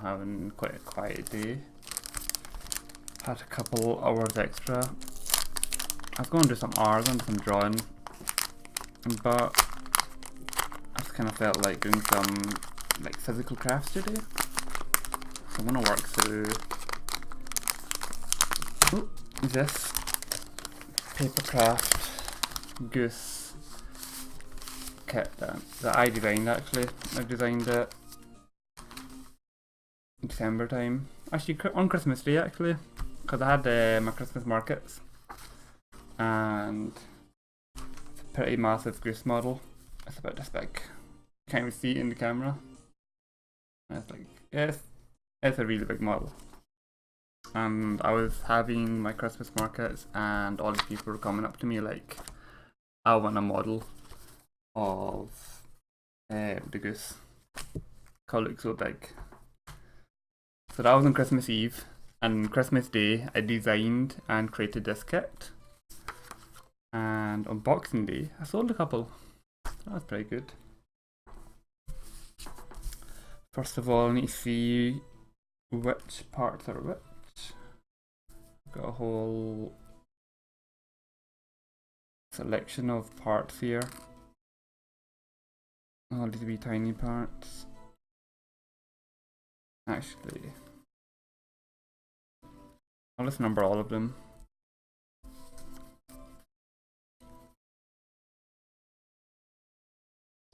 having quite a quiet day. Had a couple hours extra. I was going to do some art and some drawing, but I just kind of felt like doing some like physical crafts today. So I'm gonna work through this papercraft goose kit that I designed. Actually, I designed it in December time. Actually, on Christmas Day actually, because I had my Christmas markets, and it's a pretty massive goose model. It's about this big. Can't even see it in the camera. And it's like it's a really big model. And I was having my Christmas markets, and all these people were coming up to me like, I want a model of the goose. Cause it looks so big. So that was on Christmas Eve, and Christmas Day I designed and created this kit. And on Boxing Day I sold a couple. That was pretty good. First of all, I need to see which parts are which. Got a whole selection of parts here. All these wee tiny parts. Actually, I'll just number all of them.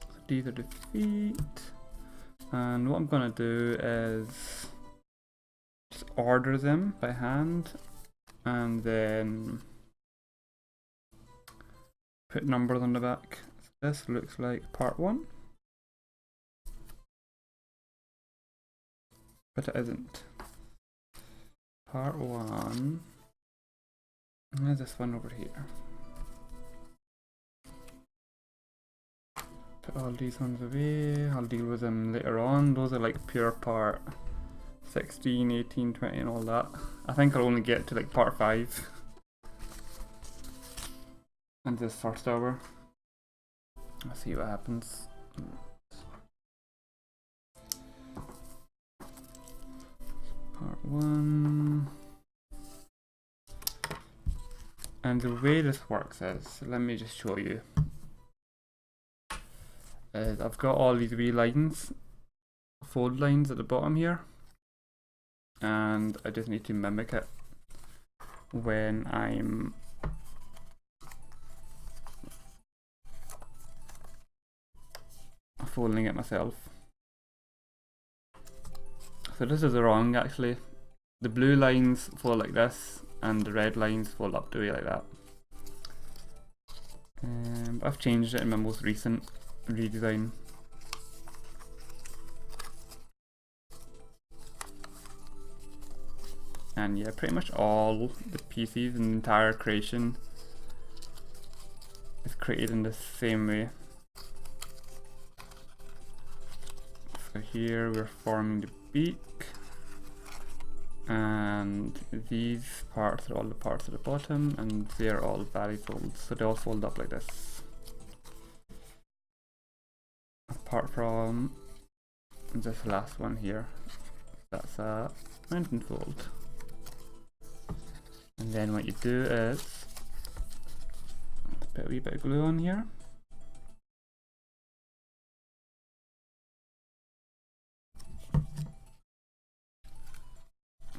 So these are the feet. And what I'm gonna do is just order them by hand and then put numbers on the back. So this looks like part 1, but it isn't. Part 1, and there's this one over here. Put all these ones away, I'll deal with them later on. Those are like pure part 16, 18, 20 and all that. I think I'll only get to like part 5 and this first hour. Let's see what happens. Part 1. And the way this works is, let me just show you. I've got all these wee lines, fold lines at the bottom here, and I just need to mimic it when I'm folding it myself. So this is wrong actually. The blue lines fold like this and the red lines fold up the way like that. But I've changed it in my most recent redesign. And yeah, pretty much all the pieces in the entire creation is created in the same way. So here we're forming the beak, and these parts are all the parts at the bottom, and they're all valley folds, so they all fold up like this. Apart from this last one here, that's a mountain fold. And then what you do is put a wee bit of glue on here.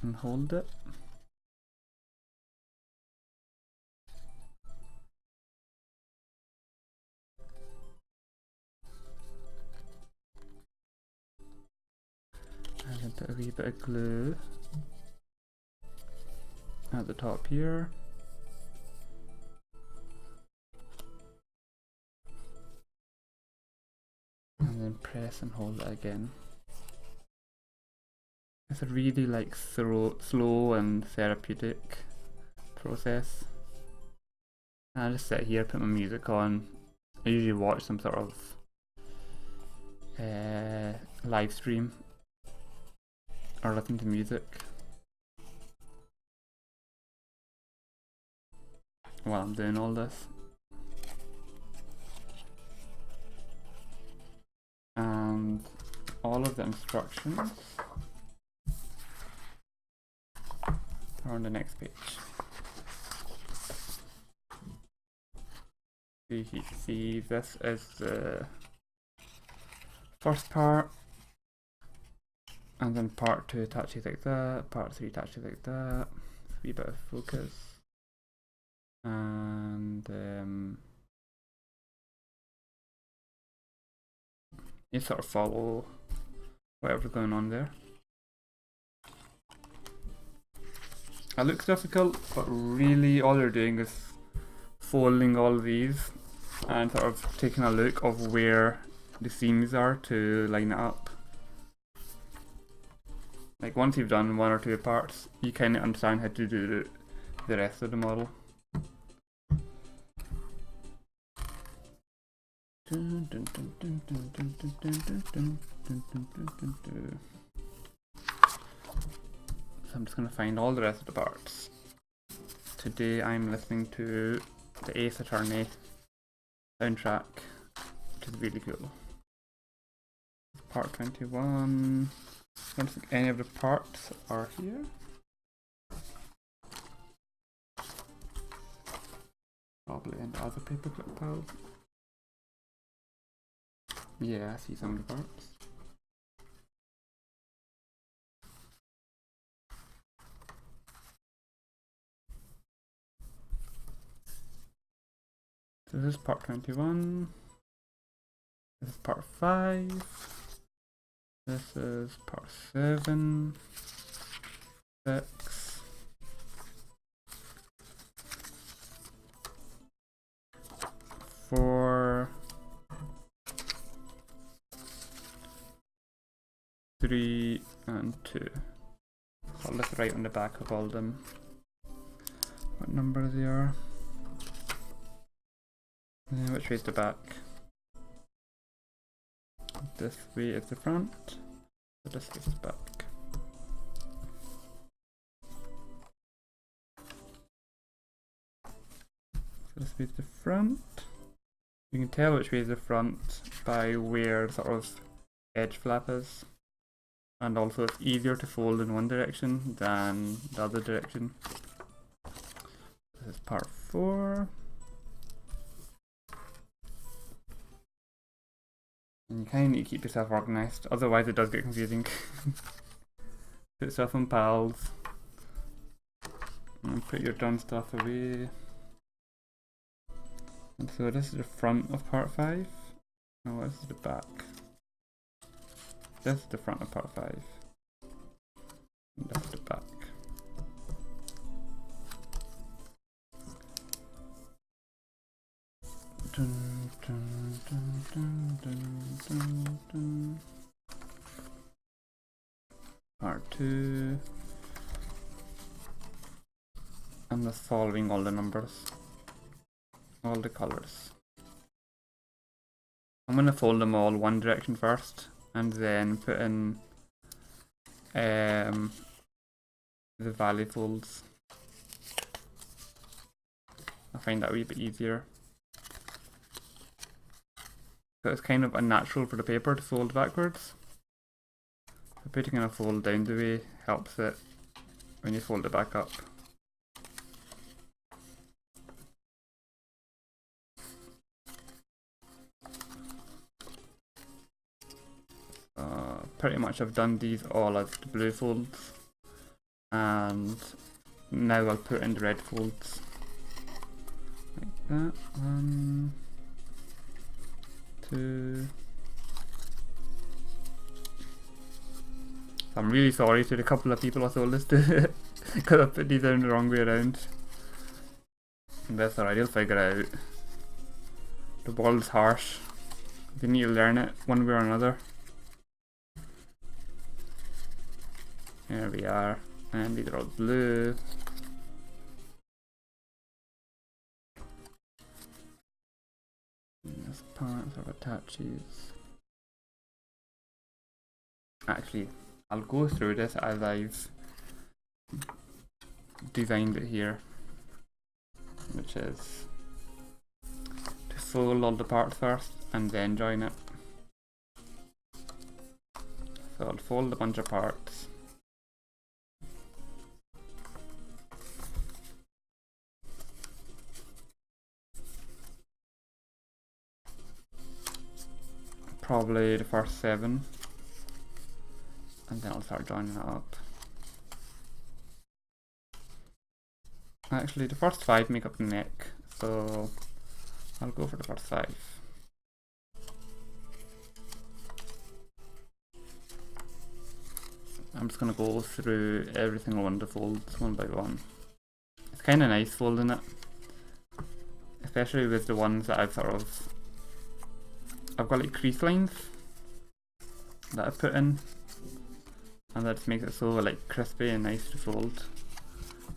And hold it. And then put a wee bit of glue at the top here. And then press and hold it again. It's a really like slow and therapeutic process. And I just sit here, put my music on. I usually watch some sort of live stream or listen to music while I'm doing all this. And all of the instructions or on the next page. See, this is the first part, and then part 2 attaches like that, part 3 attaches like that, a wee bit of focus, and you sort of follow whatever's going on there. It looks difficult, but really all you're doing is folding all of these and sort of taking a look of where the seams are to line it up. Like once you've done 1 or 2 parts, you kind of understand how to do the rest of the model. So I'm just going to find all the rest of the parts. Today I'm listening to the Ace Attorney soundtrack, which is really cool. Part 21. I don't think any of the parts are here. Probably in the other paperclip pile. Yeah, I see some of the parts. So this is part 21. This is part 5. This is part 7. 6. 4. 3 and 2. So I'll just write on the back of all of them what number they are. Which way is the back? This way is the front, so this way is back. So this way is the front. You can tell which way is the front by where sort of edge flap is. And also it's easier to fold in one direction than the other direction. This is part 4. And you kind of need to keep yourself organised, otherwise it does get confusing. Put stuff on pals. And put your done stuff away. And so this is the front of part 5. No, this is the back. This is the front of part 5. And that's the back. Dun, dun, dun, dun, dun, dun, dun. Part 2. I'm just following all the numbers. All the colors. I'm going to fold them all one direction first, and then put in the valley folds. I find that a wee bit easier. So it's kind of unnatural for the paper to fold backwards. So putting in a fold down the way helps it when you fold it back up. Pretty much I've done these all as the blue folds, and now I'll put in the red folds like that. 1, 2. I'm really sorry to the couple of people I told this to because I put these down the wrong way around. And that's alright, you'll figure it out. The world's harsh. You need to learn it one way or another. There we are, and these are all blue. And this part sort of attaches. Actually, I'll go through this as I've designed it here, which is to fold all the parts first and then join it. So I'll fold a bunch of parts. probably the first 7, and then I'll start joining it up. Actually, the first 5 make up the neck, so I'll go for the first 5. I'm just gonna go through every single one of the folds one by one. It's kind of nice folding it, especially with the ones that I've got like crease lines that I've put in, and that just makes it so like crispy and nice to fold.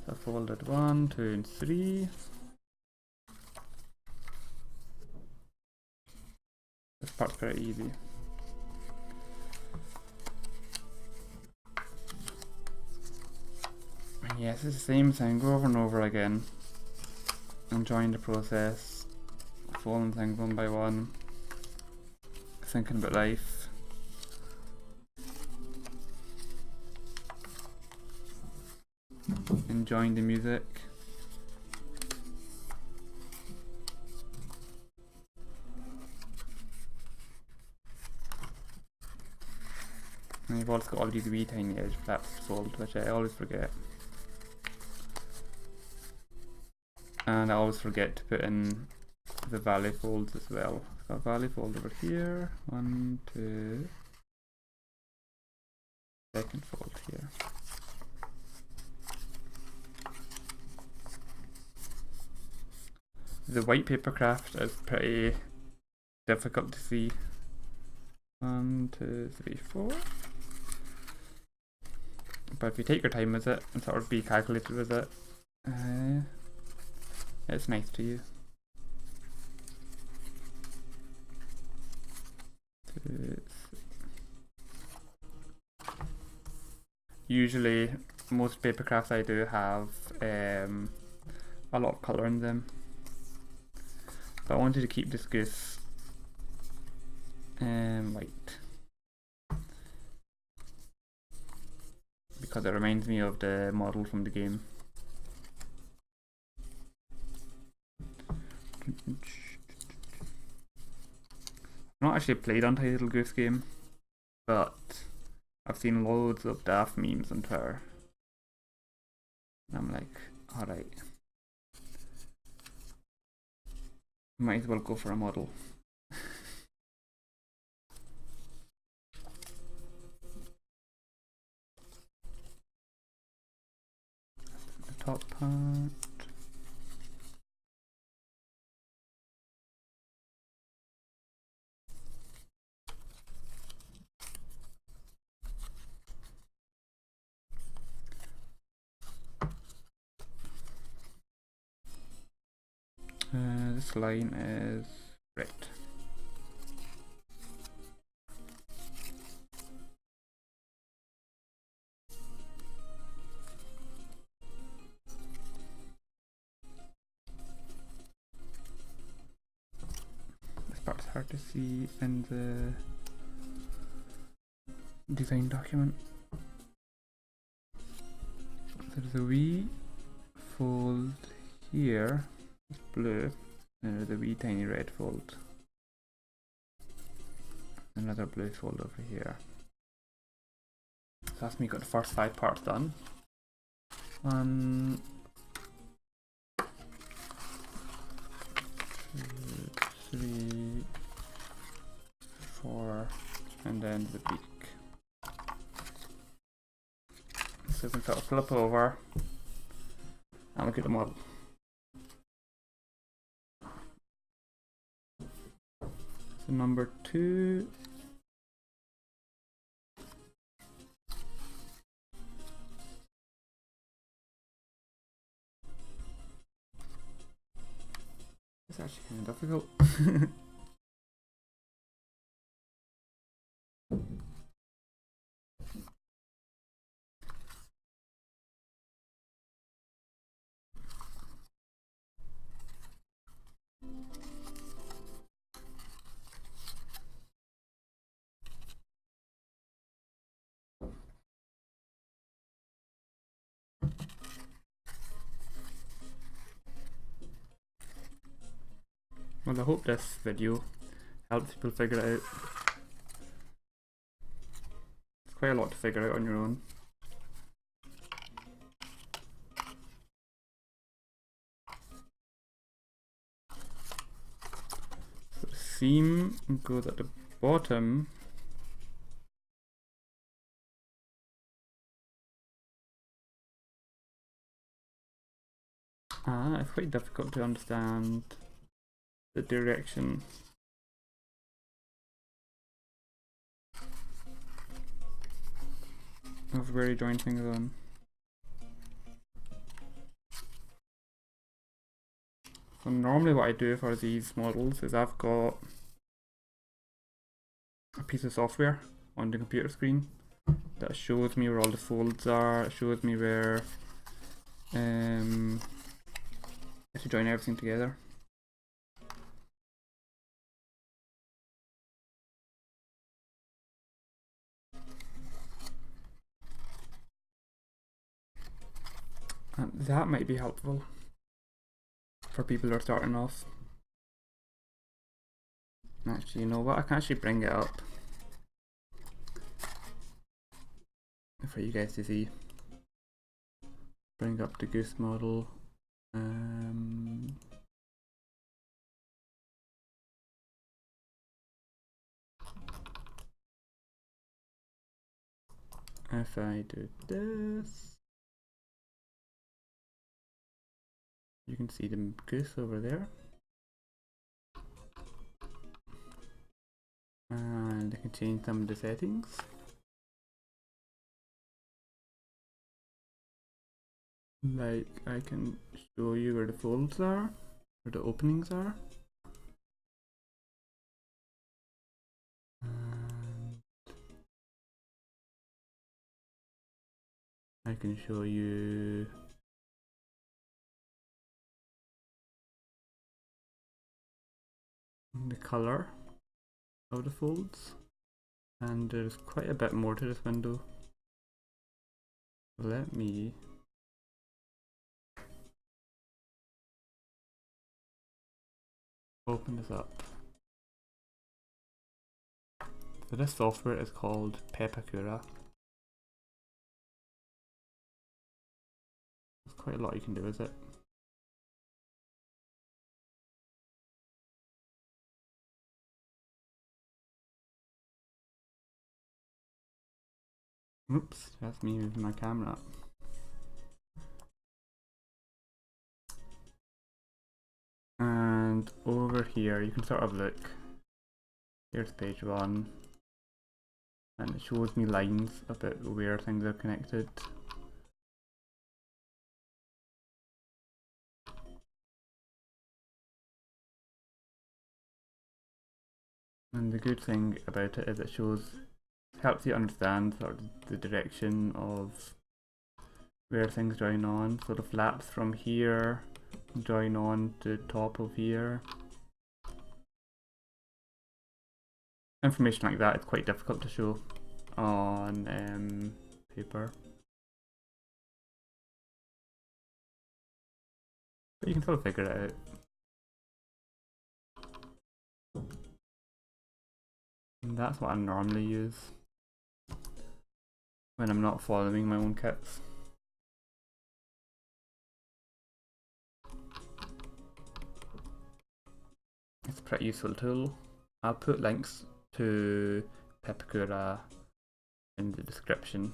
So I folded 1, 2, and 3. This part's pretty easy. And yes, it's the same thing, go over and over again. Enjoying the process, folding things one by one, thinking about life. Enjoying the music. And you've also got all these wee tiny edge flaps fold, which I always forget. And I always forget to put in the valley folds as well. I've got a valley fold over here, 1, 2, second fold here. The white paper craft is pretty difficult to see. 1, 2, 3, 4. But if you take your time with it and sort of be calculated with it, it's nice to you. 2, 3. Usually, most paper crafts I do have a lot of colour in them. But I wanted to keep this goose white, because it reminds me of the model from the game. I've not actually played Untitled Goose Game, but I've seen loads of daft memes on Twitter. And I'm like, alright, might as well go for a model. The top part. This line is red. This part's hard to see in the design document. There's a wee fold here, it's blue. There's a wee tiny red fold. Another blue fold over here. So that's me got the first 5 parts done. 1, 2, 3, 4, and then the beak. So we can sort of flip over and look at the model. So number 2. It's actually kind of difficult. Well, I hope this video helps people figure it out. quite a lot to figure out on your own. So the seam goes at the bottom. It's quite difficult to understand the direction. Of where you join things on. So normally what I do for these models is I've got a piece of software on the computer screen that shows me where all the folds are, it shows me where to join everything together. And that might be helpful for people who are starting off. Actually, you know what? I can actually bring it up for you guys to see. Bring up the goose model. If I do this, you can see the goose over there. And I can change some of the settings. Like I can show you where the folds are, where the openings are. And I can show you the color of the folds, and there's quite a bit more to this window. Let me open this up. So this software is called Pepakura. There's quite a lot you can do with it. Oops, that's me moving my camera. And over here you can sort of look. Here's page 1, and it shows me lines about where things are connected. And the good thing about it is it helps you understand sort of the direction of where things join on. So the flaps from here join on to the top of here. Information like that is quite difficult to show on paper. But you can sort of figure it out. And that's what I normally use when I'm not following my own kits. It's a pretty useful tool. I'll put links to Pepakura in the description,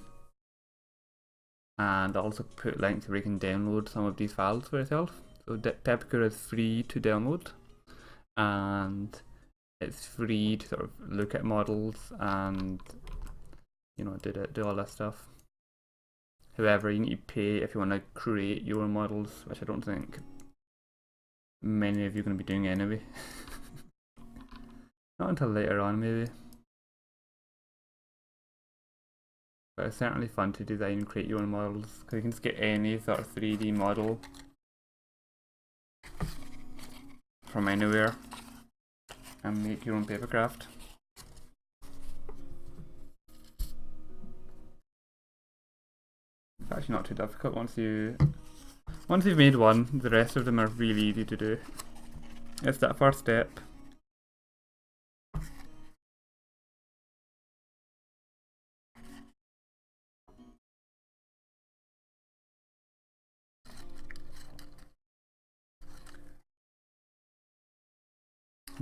and I'll also put links where you can download some of these files for yourself. So Pepakura is free to download, and it's free to sort of look at models and, you know, do all that stuff. However, you need to pay if you want to create your models, which I don't think many of you are going to be doing anyway. Not until later on, maybe. But it's certainly fun to design and create your own models, because you can just get any sort of 3D model from anywhere and make your own papercraft. It's actually not too difficult once you've made one. The rest of them are really easy to do. It's that first step.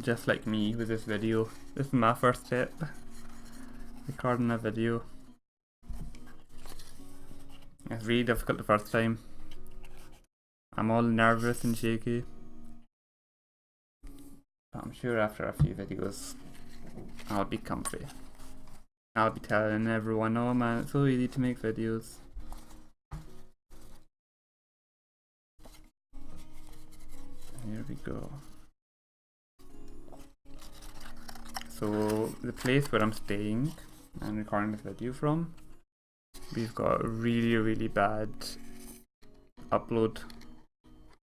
just like me with this video. This is my first step, recording a video. It's really difficult the first time. I'm all nervous and shaky. But I'm sure after a few videos, I'll be comfy. I'll be telling everyone, oh man, it's so easy to make videos. Here we go. So the place where I'm staying and recording this video from, we've got a really bad upload.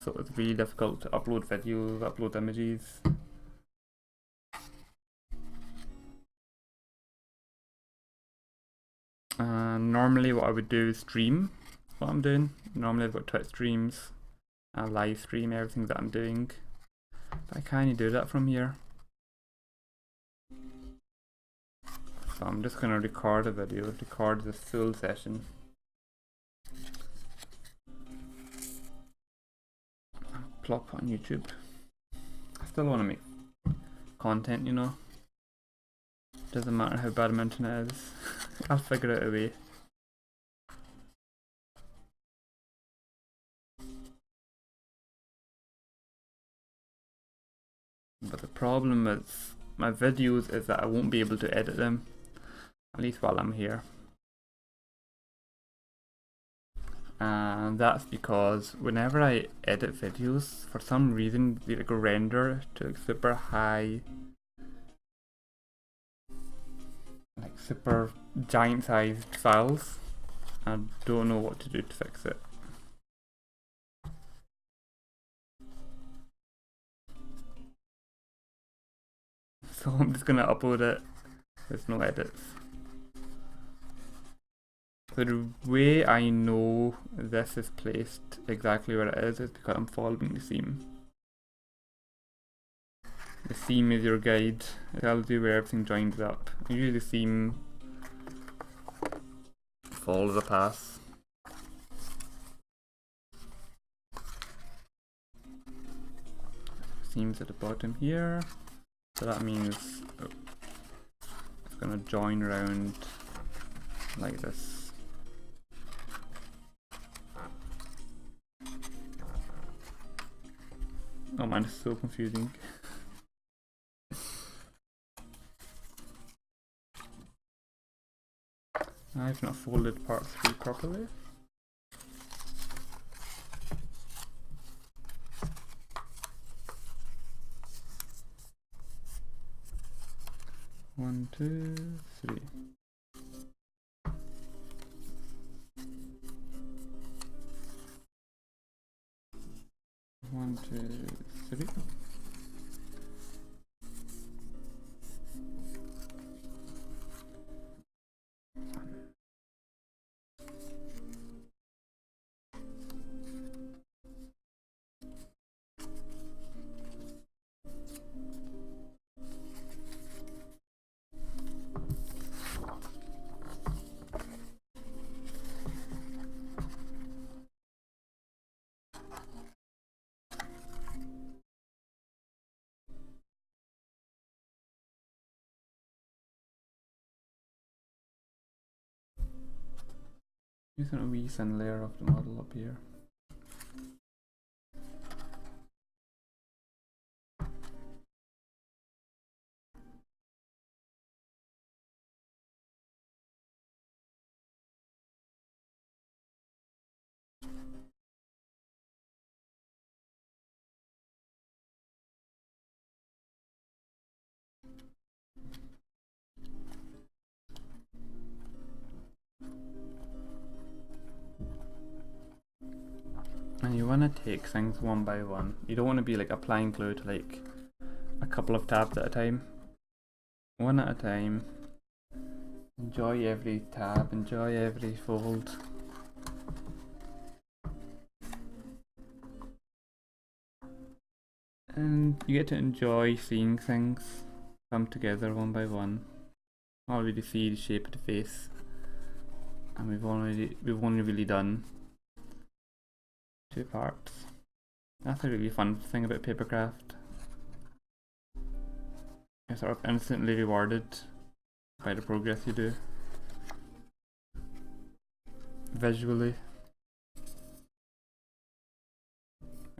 So it's really difficult to upload videos, upload images. Normally what I would do is stream what I'm doing. Normally I've got Twitch streams, I live stream everything that I'm doing. But I can't do that from here. So I'm just gonna record a video, record this full session. Plop on YouTube. I still want to make content, you know. Doesn't matter how bad my internet is. I'll figure out a way. But the problem with my videos is that I won't be able to edit them, at least while I'm here. And that's because whenever I edit videos, for some reason they like render to like super high, like super giant sized files. I don't know what to do to fix it. So I'm just gonna upload it with no edits. So the way I know this is placed exactly where it is because I'm following the seam. The seam is your guide. It tells you where everything joins up. Usually the seam follows a path. Seam's at the bottom here. So that means it's gonna join around like this. Oh man, it's so confusing. I've not folded part 3 properly. One, two, three. One, two, three. Using a wee thin layer of the model up here. And you want to take things one by one. You don't want to be like applying glue to like a couple of tabs at a time. One at a time. Enjoy every tab, enjoy every fold. And you get to enjoy seeing things come together one by one. Already see the shape of the face. And we've only really done 2 parts. That's a really fun thing about papercraft. you're sort of instantly rewarded by the progress you do visually.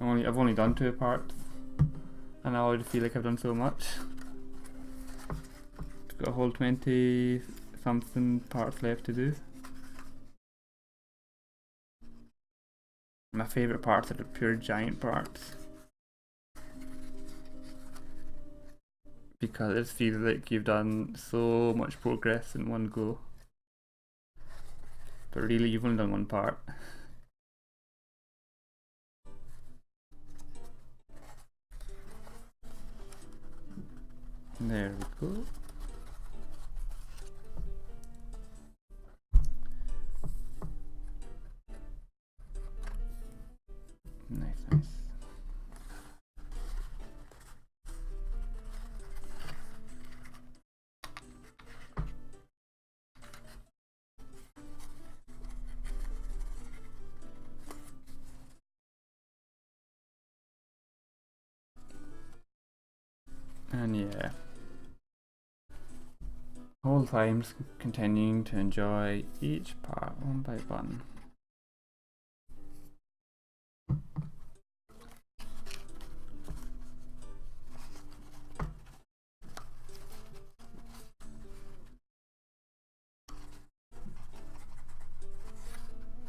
I've only done 2 parts, and I already feel like I've done so much. I've got a whole 20 something parts left to do. My favourite parts are the pure giant parts, because it feels like you've done so much progress in one go, but really you've only done 1 part. There we go. Nice, nice. And yeah, whole time just continuing to enjoy each part one by one.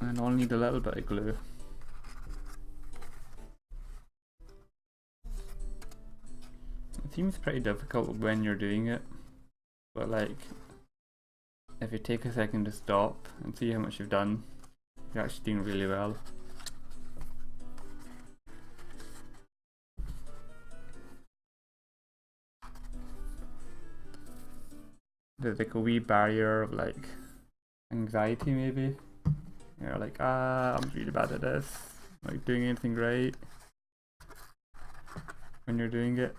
And I'll need a little bit of glue. It seems pretty difficult when you're doing it, but like, if you take a second to stop and see how much you've done, you're actually doing really well. There's like a wee barrier of like anxiety maybe. You're like, I'm really bad at this, like doing anything right when you're doing it.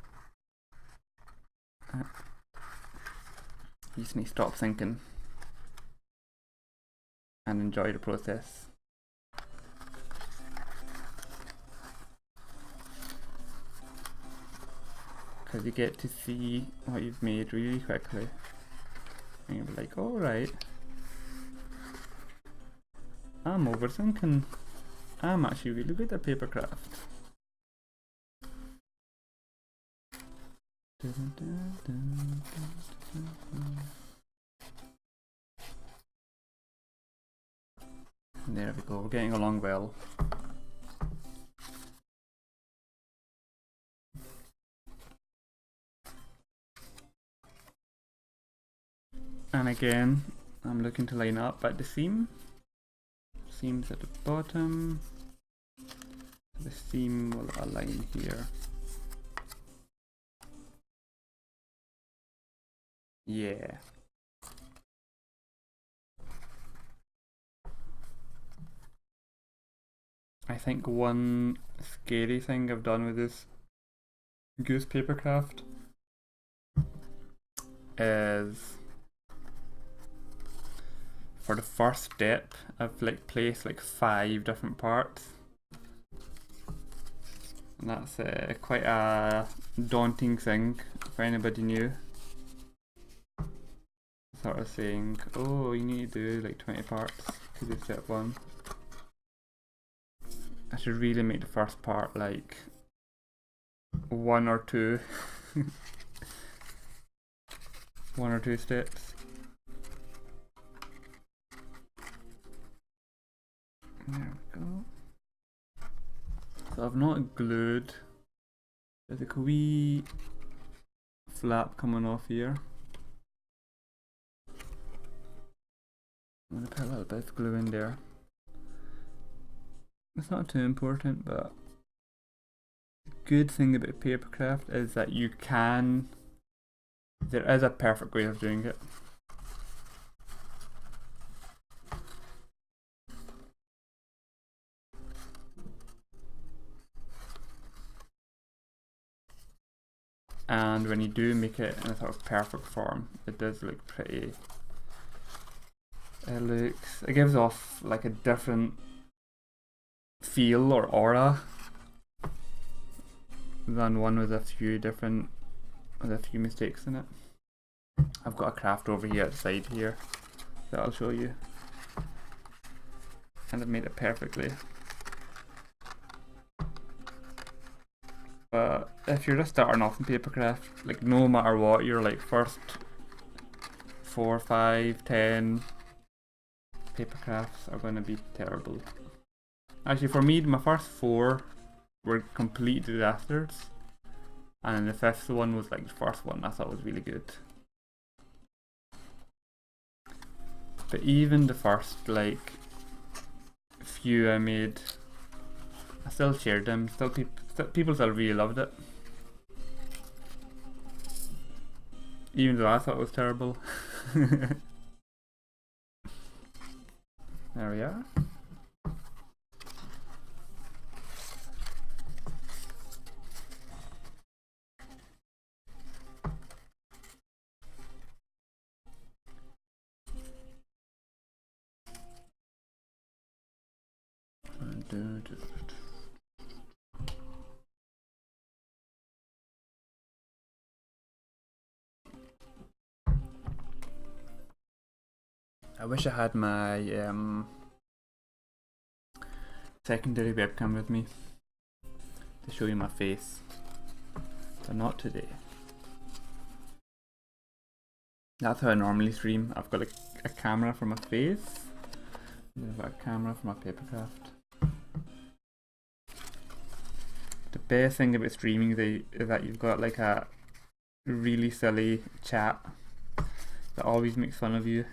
You just need to stop thinking and enjoy the process. Because you get to see what you've made really quickly. And you'll be like, alright, I'm overthinking. I'm actually really good at papercraft. And there we go, we're getting along well. And again, I'm looking to line up at the seam. Seam's at the bottom. The seam will align here. Yeah. I think one scary thing I've done with this goose papercraft is, for the first step, I've like placed like 5 different parts, and that's quite a daunting thing for anybody new. Sort of saying, oh, you need to do like 20 parts to do step 1. I should really make the first part like 1 or 2 1 or 2 steps. There we go. So I've not glued. There's like a wee flap coming off here. I'm gonna put a little bit of glue in there. It's not too important, but the good thing about papercraft is that there is a perfect way of doing it. And when you do make it in a sort of perfect form, it does look pretty. It gives off like a different feel or aura than one with a few different with a few mistakes in it. I've got a craft over here at the side here that I'll show you. And I've made it perfectly. But if you're just starting off in papercraft, like no matter what, your like first 4, 5, 10 papercrafts are going to be terrible. Actually, for me, my first 4 were complete disasters, and the 5th one was like the first one I thought was really good. But even the first like few I made, I still shared them. People still really loved it, even though I thought it was terrible. There we are. I wish I had my secondary webcam with me to show you my face, but not today. That's how I normally stream. I've got a camera for my face, and I've got a camera for my papercraft. The best thing about streaming is that you've got like a really silly chat that always makes fun of you.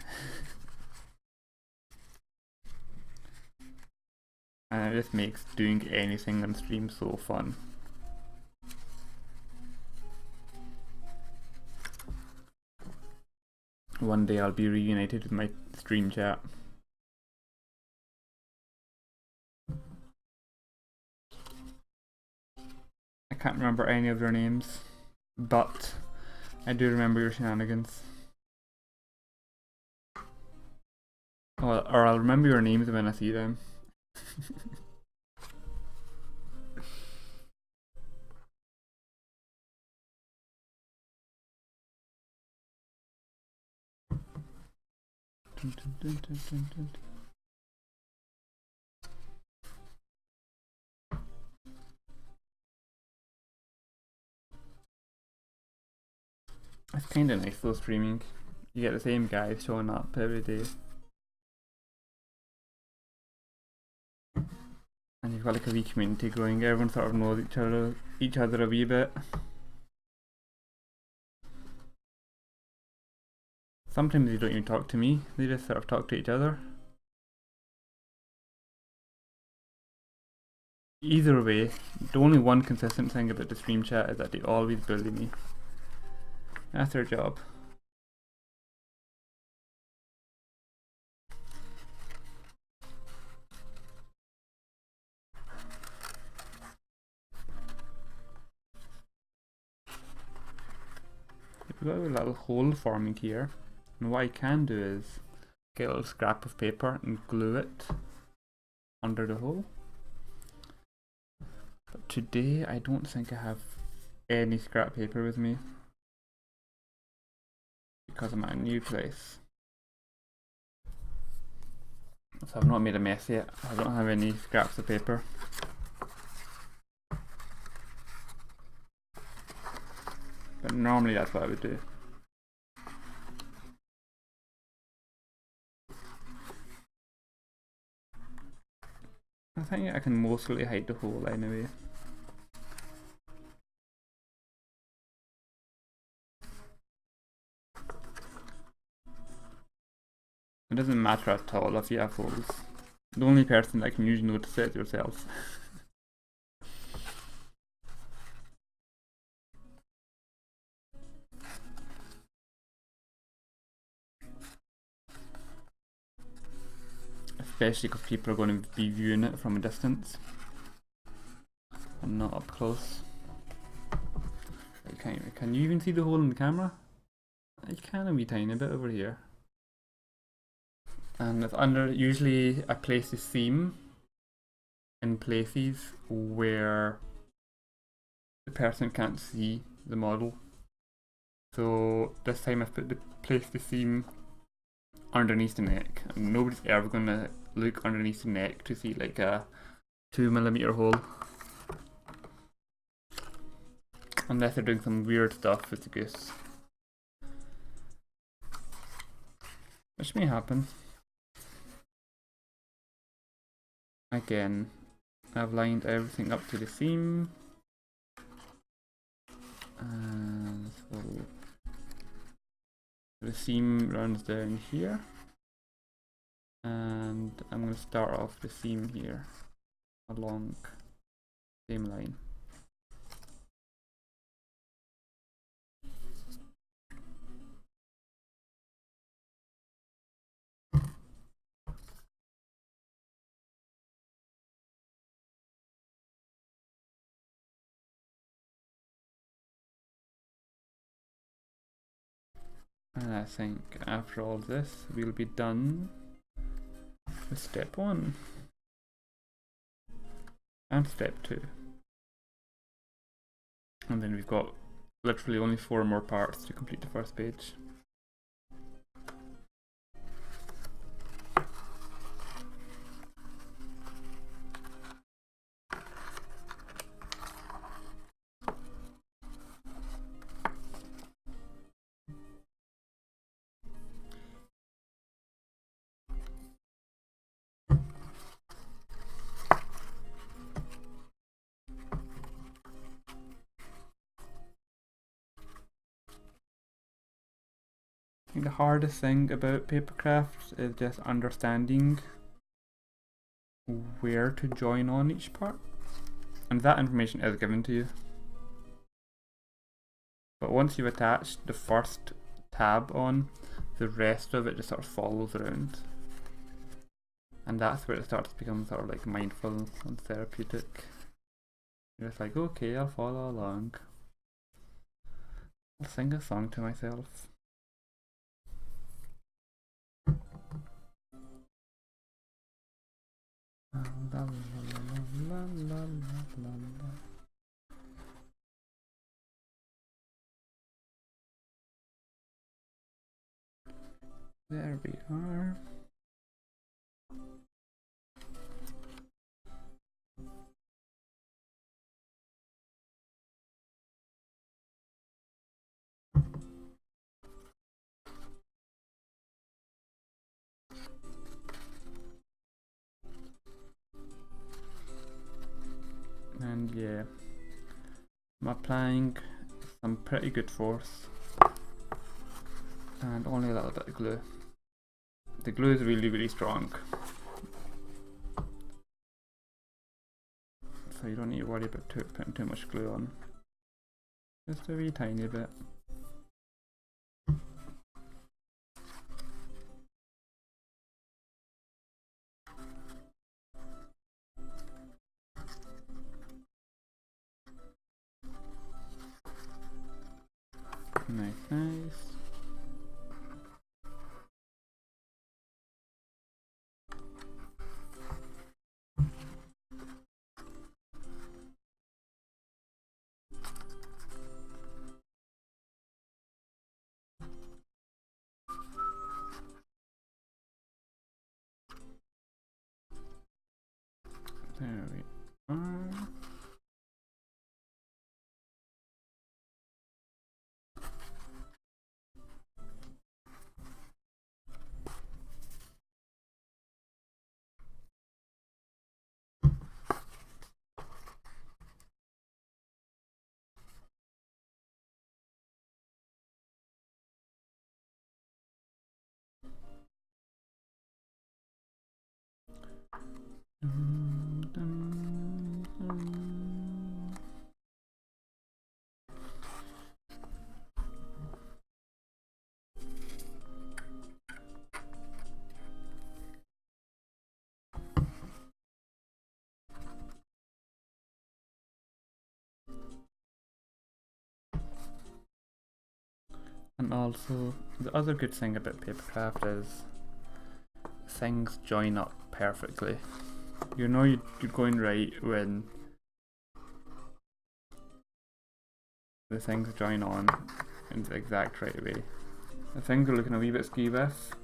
And it just makes doing anything on stream so fun. One day I'll be reunited with my stream chat. I can't remember any of their names, but I do remember your shenanigans. Or I'll remember your names when I see them. It's kinda nice though streaming. You get the same guys showing up every day. And you've got like a wee community going, everyone sort of knows each other a wee bit. Sometimes they don't even talk to me, they just sort of talk to each other. Either way, the only one consistent thing about the stream chat is that they always bully me. That's their job. We've got a little hole forming here, and what I can do is get a little scrap of paper and glue it under the hole. But today I don't think I have any scrap paper with me because I'm at a new place. So I've not made a mess yet. I don't have any scraps of paper. But normally that's what I would do. I think I can mostly hide the hole anyway. It doesn't matter at all if you have holes. The only person that can usually notice it is yourself. Especially because people are going to be viewing it from a distance and not up close. Can you even see the hole in the camera? I can a wee tiny bit over here. And it's under, usually I place the seam in places where the person can't see the model. So this time I've placed the seam underneath the neck, and nobody's ever gonna look underneath the neck to see like a 2mm hole, unless they're doing some weird stuff with the goose, which may happen. Again, I've lined everything up to the seam, and so the seam runs down here, and I'm going to start off the seam here along the same line. And I think after all this, we'll be done with step 1 and step 2. And then we've got literally only 4 more parts to complete the first page. I think the hardest thing about paper crafts is just understanding where to join on each part, and that information is given to you. But once you've attached the first tab on, the rest of it just sort of follows around, and that's where it starts to become sort of like mindful and therapeutic. You're just like, okay, I'll follow along. I'll sing a song to myself. La, la, la, la, la, la, la. There we are. And yeah, I'm applying some pretty good force and only a little bit of glue. The glue is really strong, so you don't need to worry about putting too much glue on. Just a wee tiny bit. Nice, nice. There we are. And also, the other good thing about papercraft is things join up perfectly. You know you're going right when the things join on in the exact right way. The things are looking a wee bit skew-with.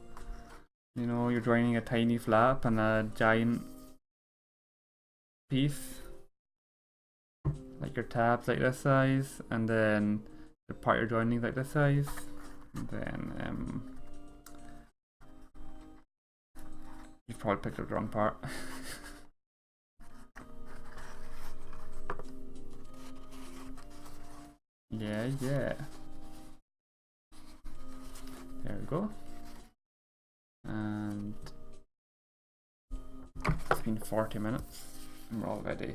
You know, you're joining a tiny flap and a giant piece. Like your tabs like this size, and then the part you're joining like this size. And then you've probably picked up the wrong part. Yeah. There we go. And it's been 40 minutes and we're already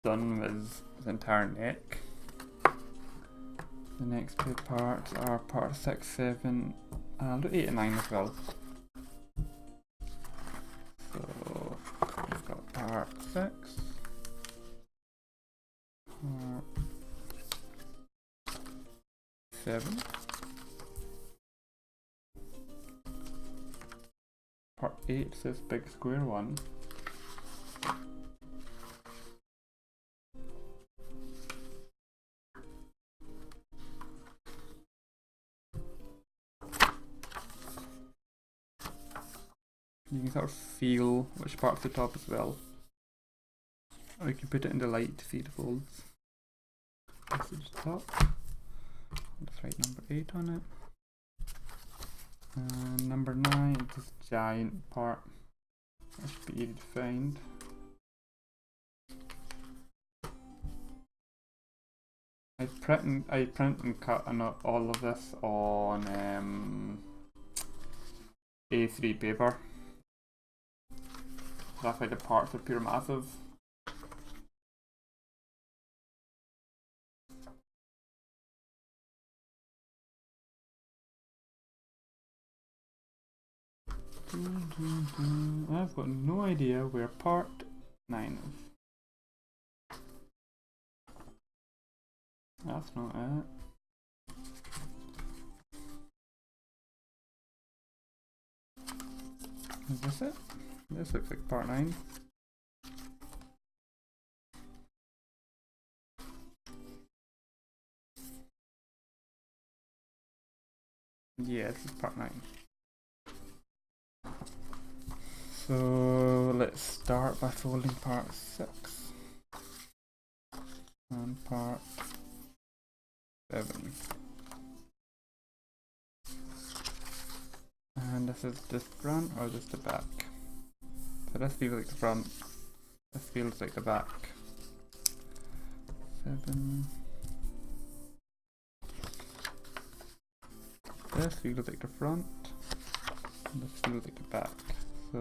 done with the entire neck. The next two parts are part 6, 7, and I'll do 8 and 9 as well. So we've got part 6, part 7, part 8 is this big square one. You can sort of feel which part's the top as well. Or you can put it in the light to see the folds. This is the top. Let's write number 8 on it. And number 9 is this giant part. That should be easy to find. I print and cut all of this on A3 paper. That's why the parts are pure massive. I've got no idea where part 9 is. That's not it. Is this it? This looks like part 9. Yeah, this is part 9. So let's start by folding part 6 and part 7. And this is the front or just the back? So this feels like the front, this feels like the back. 7. This feels like the front, and this feels like the back. So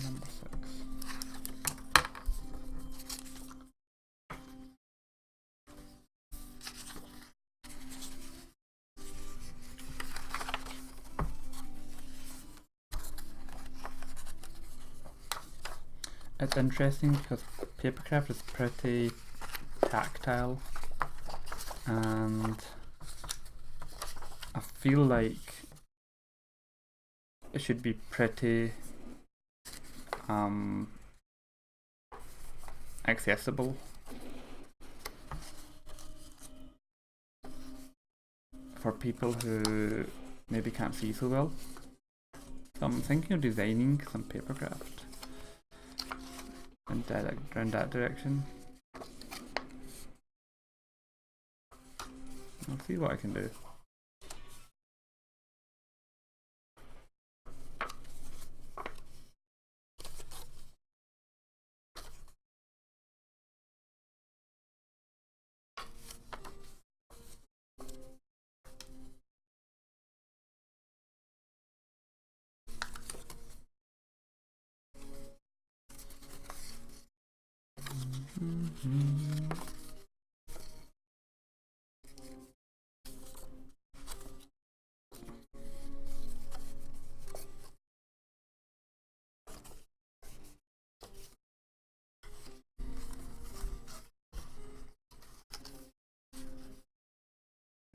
number 6. It's interesting because papercraft is pretty tactile, and I feel like it should be pretty accessible for people who maybe can't see so well. So I'm thinking of designing some papercraft in that direction. I'll see what I can do.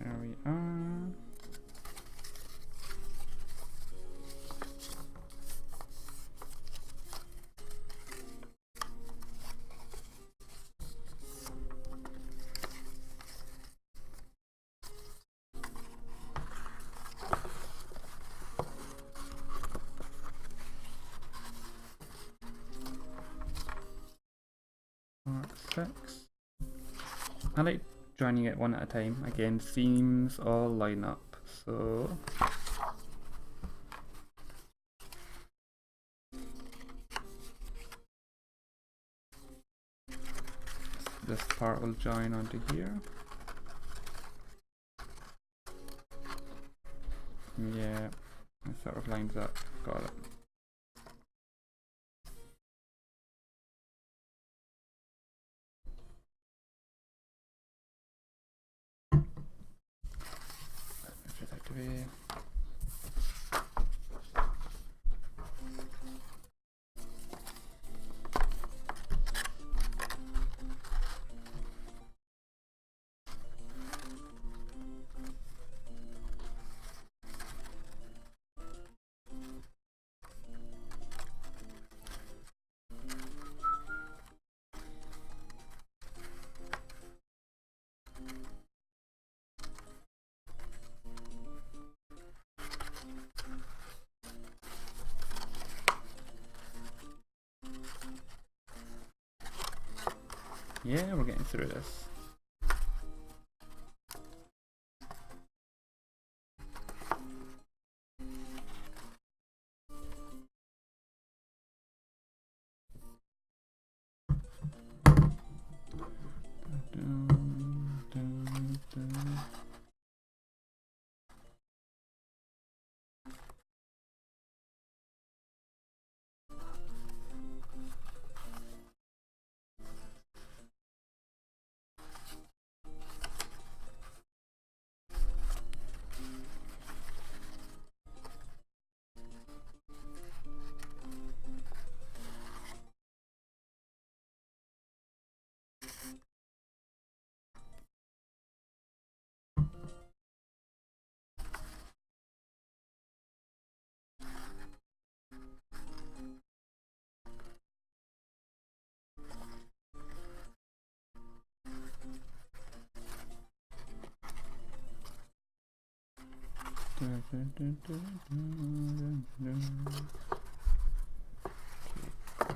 There we are. 6. I like joining it one at a time. Again, seams all line up. So this part will join onto here. Yeah, it sort of lines up. Got it. Move that away. Yeah, we're getting through this. Okay,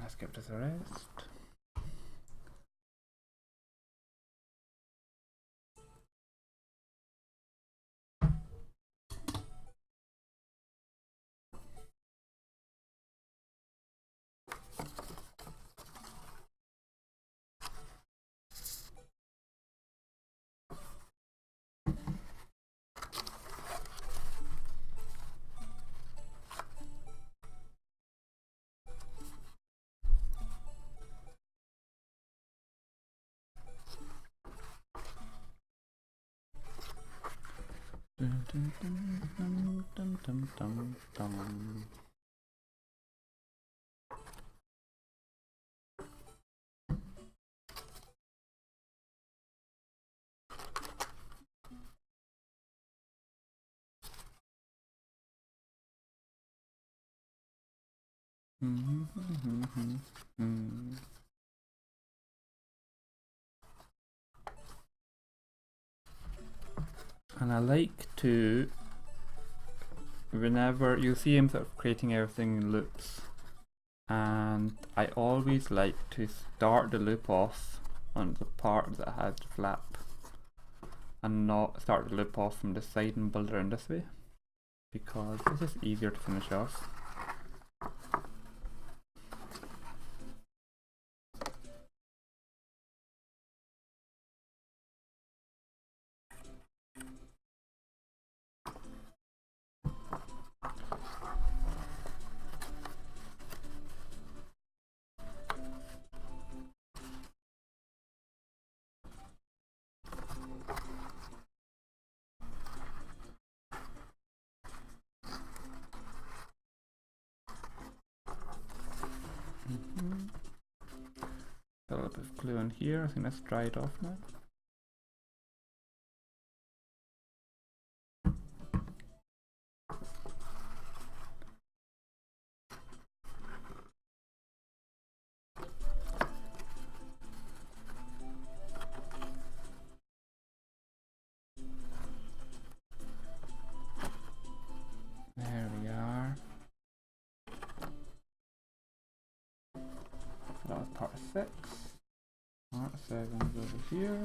let's give this a rest. And I like to, whenever you see him sort of creating everything in loops, and I always like to start the loop off on the part that has the flap and not start the loop off from the side and build around this way, because it's just easier to finish off. A little bit of glue in here. I think that's dried off now. There we are. So that was part 6. Part 7 is over here.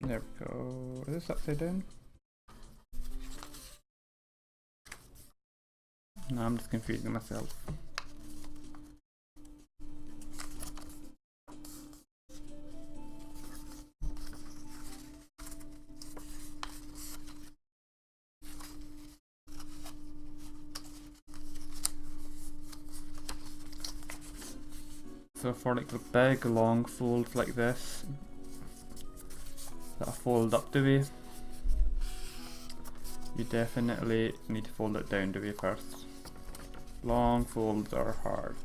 There we go. Is this upside down? No, I'm just confusing myself. So for like the big long folds like this that I fold up the way, you definitely need to fold it down the way first. Long folds are hard.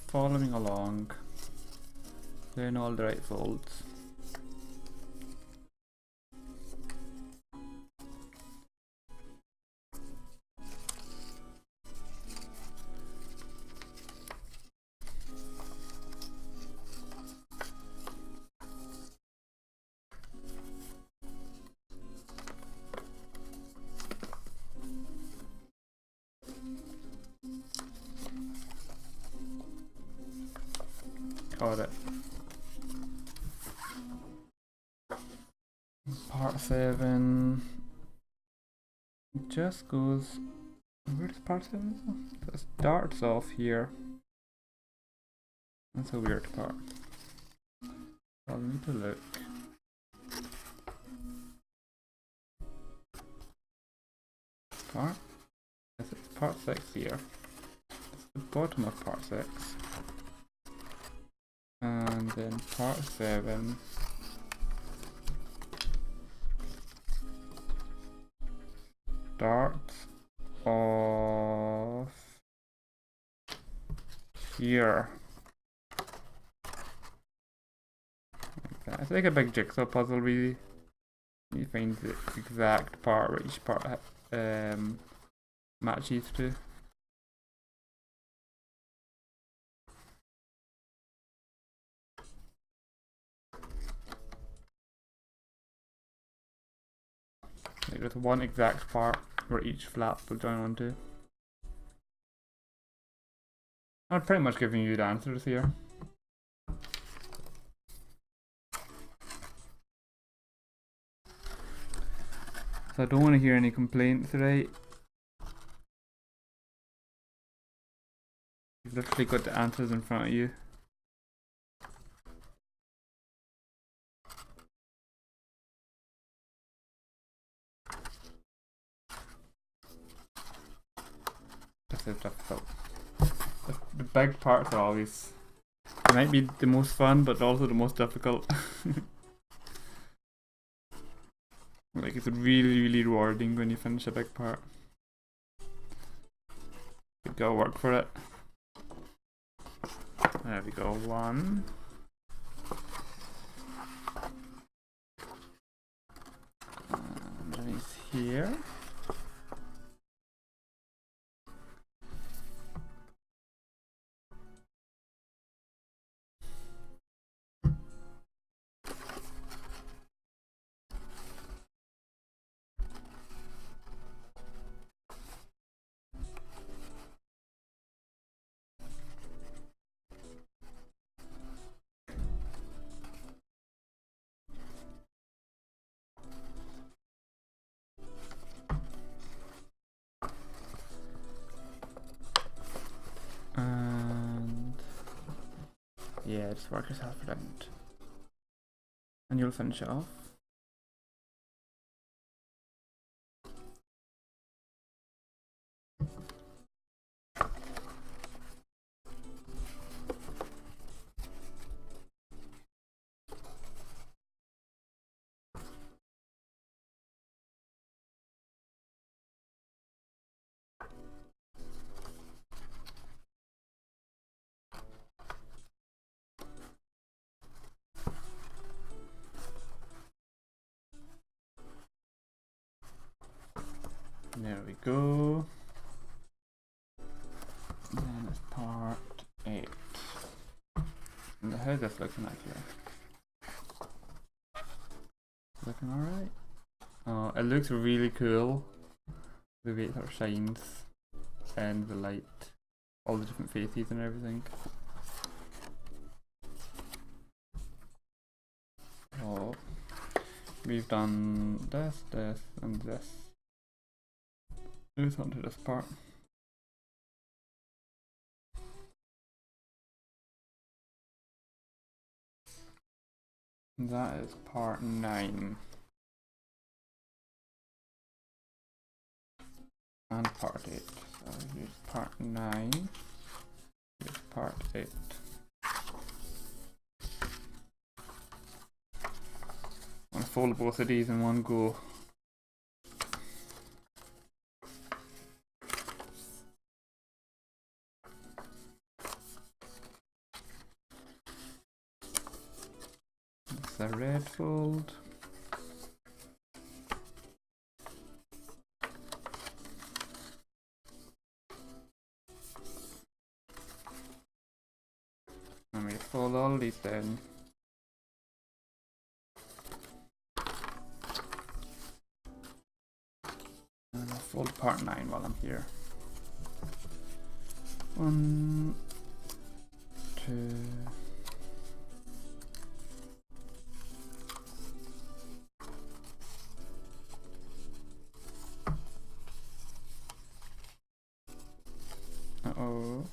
Following along, doing all the right folds. Got it. Part 7 just goes. Where does part 7 go? It starts off here. That's a weird part. I'll need to look. Part? Yes, it's part 6 here. It's the bottom of part 6. And then part 7 starts off here. Like that. It's like a big jigsaw puzzle really. You find the exact part where each part matches to. Like there's one exact part where each flap will join onto. I'm pretty much giving you the answers here. So I don't want to hear any complaints, right? You've literally got the answers in front of you. This is difficult. The big parts are always, they might be the most fun, but also the most difficult. Like it's really rewarding when you finish a big part. You gotta work for it. There we go, 1. Underneath here. And yeah, just work yourself around. And you'll finish it off. we go. And then it's part 8. And how's this looking actually? Looking alright. Oh, it looks really cool. The way it sort of shines and the light, all the different faces and everything. Oh, we've done this, this, and this. Move on to this part. That is part 9. And part 8. So here's part 9. Here's part 8. I'm gonna fold both of these in one go. It's the red fold. And we fold all these down. And I'll fold part 9 while I'm here. 1, 2. Uh-oh.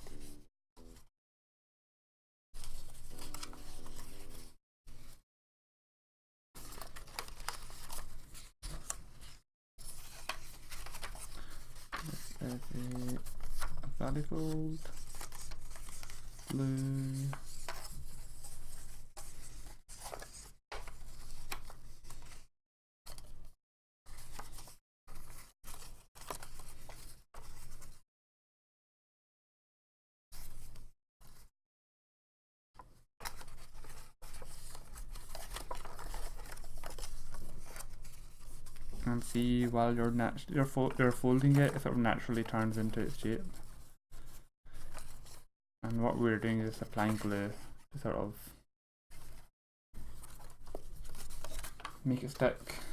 This is a valley fold. Blue. And see while you're folding it, it sort of naturally turns into its shape. And what we're doing is applying glue to sort of make it stick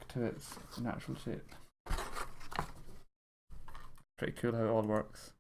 to its natural shape. Pretty cool how it all works.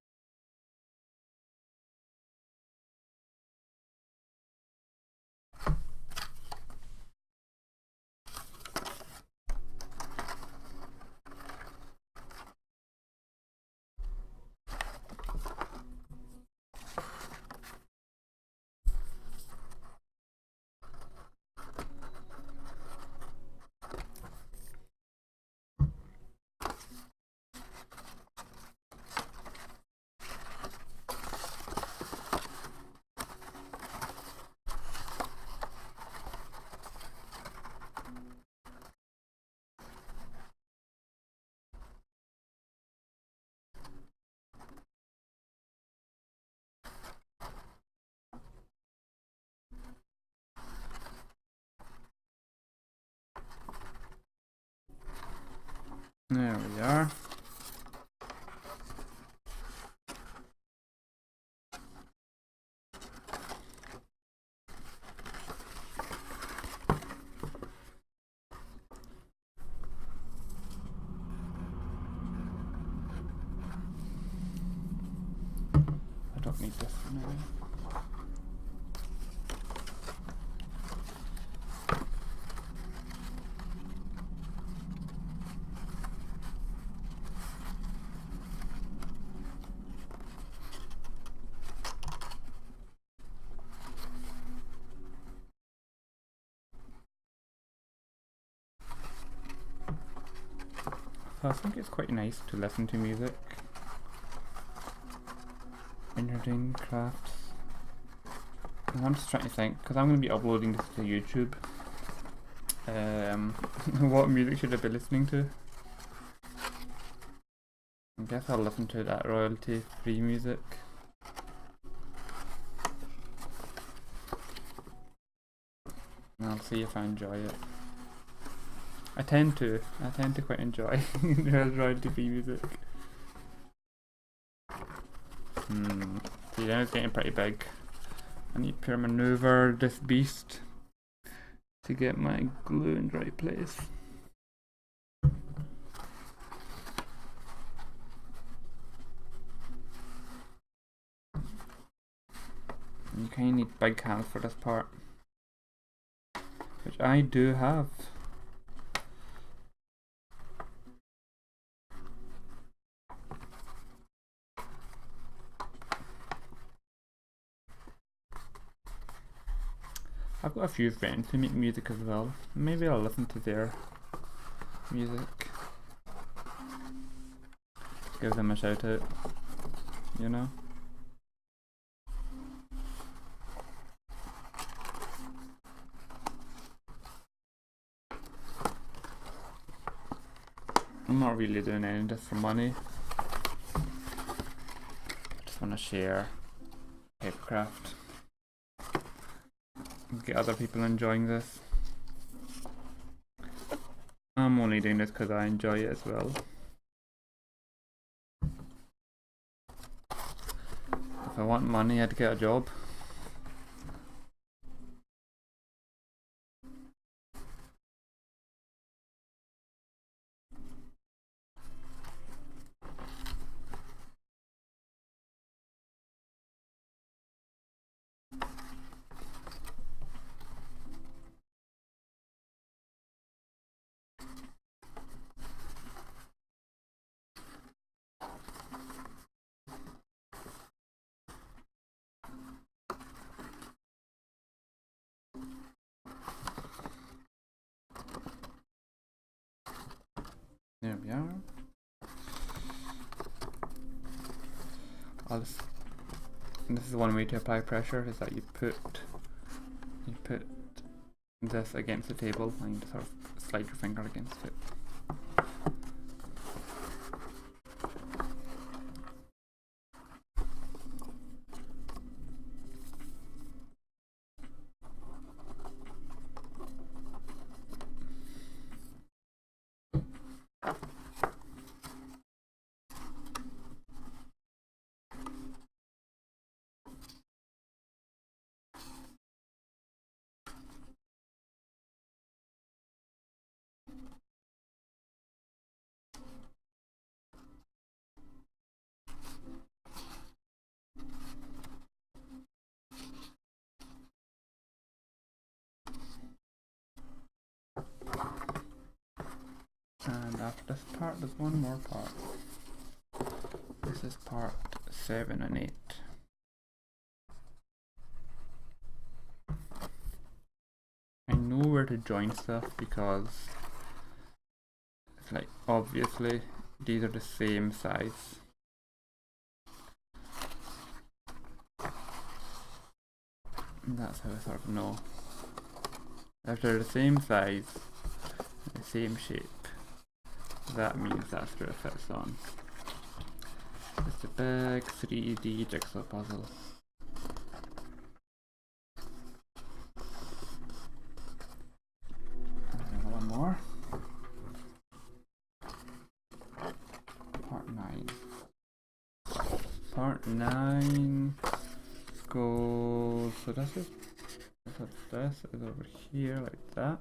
There we are. I don't need this for now. So I think it's quite nice to listen to music when you're doing crafts. And I'm just trying to think, because I'm going to be uploading this to YouTube. What music should I be listening to? I guess I'll listen to that royalty-free music. And I'll see if I enjoy it. I tend to quite enjoy royalty-free music. See, now it's getting pretty big. I need to maneuver this beast to get my glue in the right place. You kind of need big hands for this part, which I do have. I've got a few friends who make music as well. Maybe I'll listen to their music. Give them a shout out, you know? I'm not really doing any of this for money. I just want to share papercraft. Get other people enjoying this. I'm only doing this because I enjoy it as well. If I want money, I'd get a job. There we are. This is one way to apply pressure, is that you put this against the table and you just sort of slide your finger against it. And after this part, there's one more part. This is part 7 and 8. I know where to join stuff because it's like, obviously, these are the same size. And that's how I sort of know. If they're the same size, the same shape, that means that's where it fits on. It's a big 3D jigsaw puzzle. And one more. Part 9. Part 9 goes, so this is over here like that.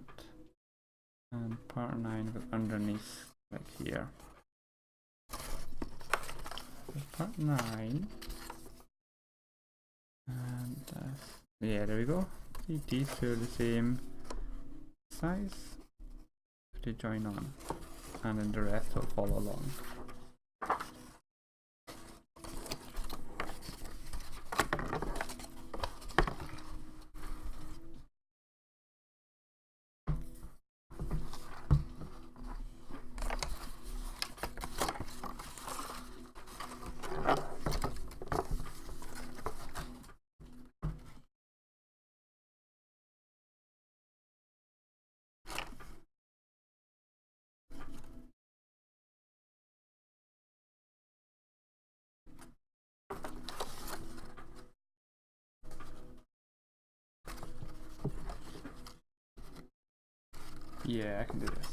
And part 9 goes underneath like here. So part 9. And yeah, there we go. See, these two are the same size. They join on. And then the rest will follow along. Yeah, I can do this.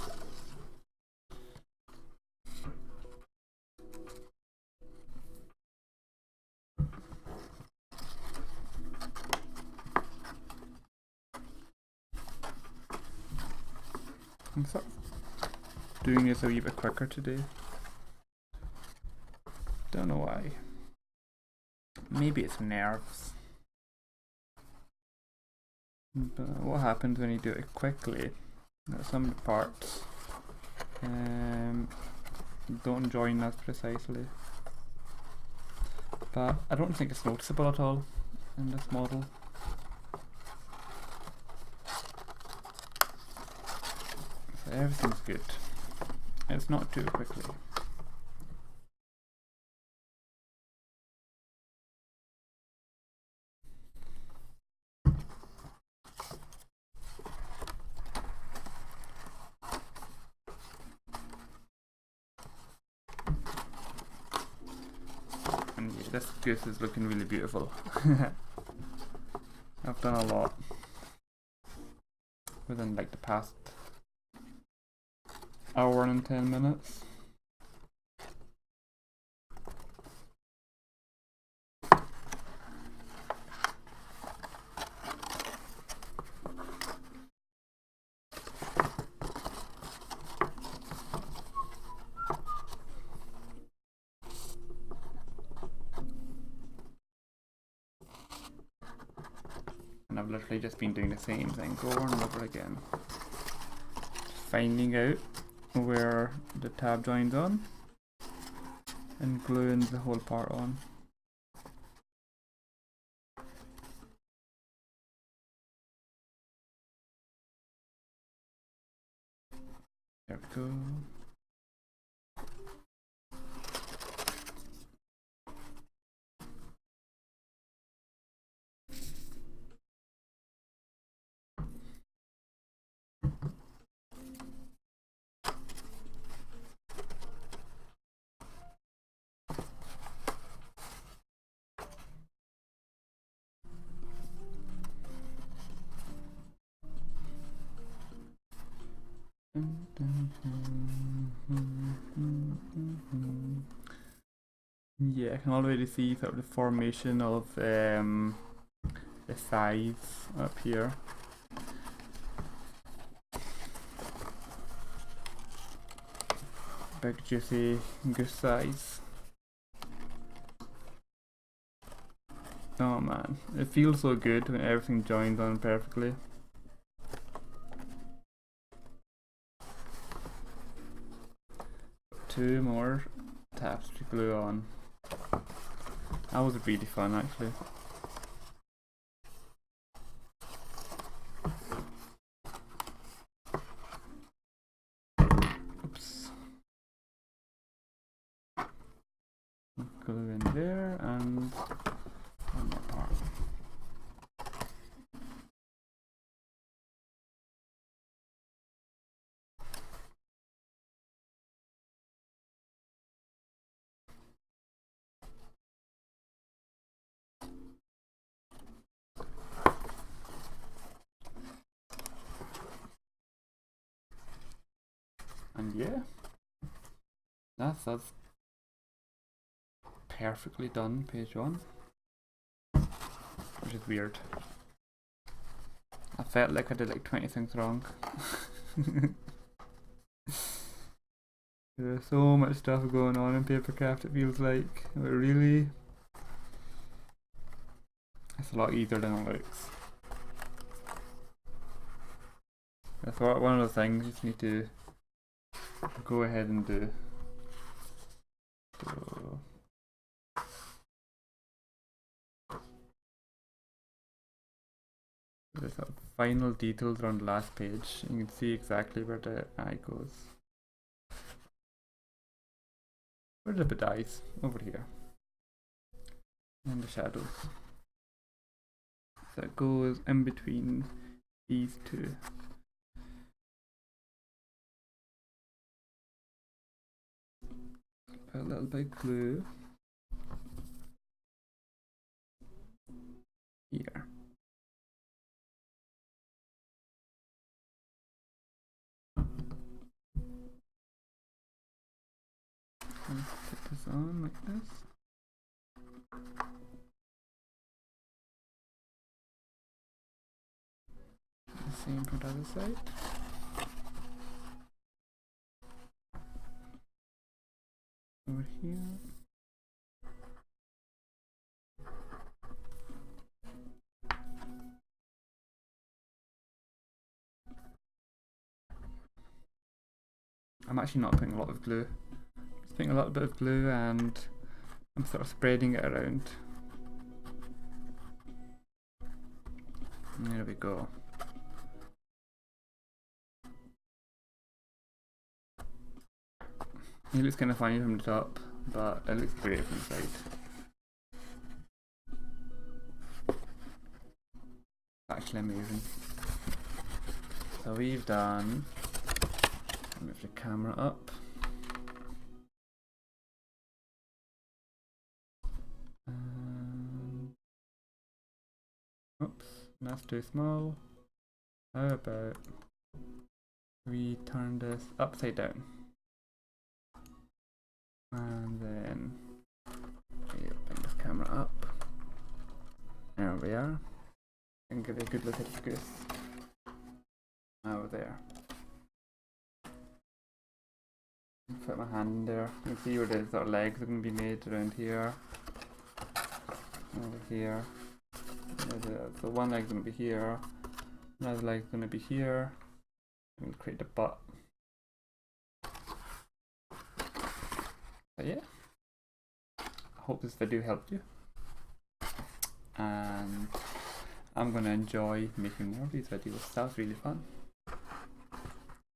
I'm sort of doing this a wee bit quicker today. Don't know why. Maybe it's nerves. But what happens when you do it quickly? Some parts don't join as precisely. But I don't think it's noticeable at all in this model. So everything's good. It's not too quickly. And yeah, this goose is looking really beautiful. I've done a lot within like the past hour and 10 minutes. And I've literally just been doing the same thing over and over again. Finding out where the tab joins on and gluing the whole part on. There we go. Yeah, I can already see sort of the formation of the sides up here. Big juicy goose size. Oh man, it feels so good when everything joins on perfectly. Two more tabs to glue on. That was really fun actually. Oops. Glue in there and one more part. And yeah, that's perfectly done, page 1. Which is weird. I felt like I did like 20 things wrong. There's so much stuff going on in papercraft, it feels like. But really, it's a lot easier than it looks. I thought one of the things you just need to go ahead and do. So the sort of final details around the last page. You can see exactly where the eye goes. Where did the eyes? Over here. And the shadows. So it goes in between these two. Put a little bit of glue here. And put this on like this. The same for the other side. over here. I'm actually not putting a lot of glue. Just putting a little bit of glue and I'm sort of spreading it around. And there we go. It looks kind of funny from the top, but it looks great from the side. Actually amazing. So we've done, move the camera up. Oops, that's too small. How about we turn this upside down? And then we open this camera up. There we are. And give it a good look at the goose. Over there. Put my hand there. You can see where the sort of legs are going to be made around here. Over here. So one leg's going to be here. Another leg's going to be here. And we'll create the butt. But yeah. I hope this video helped you. And I'm going to enjoy making more of these videos. That was really fun.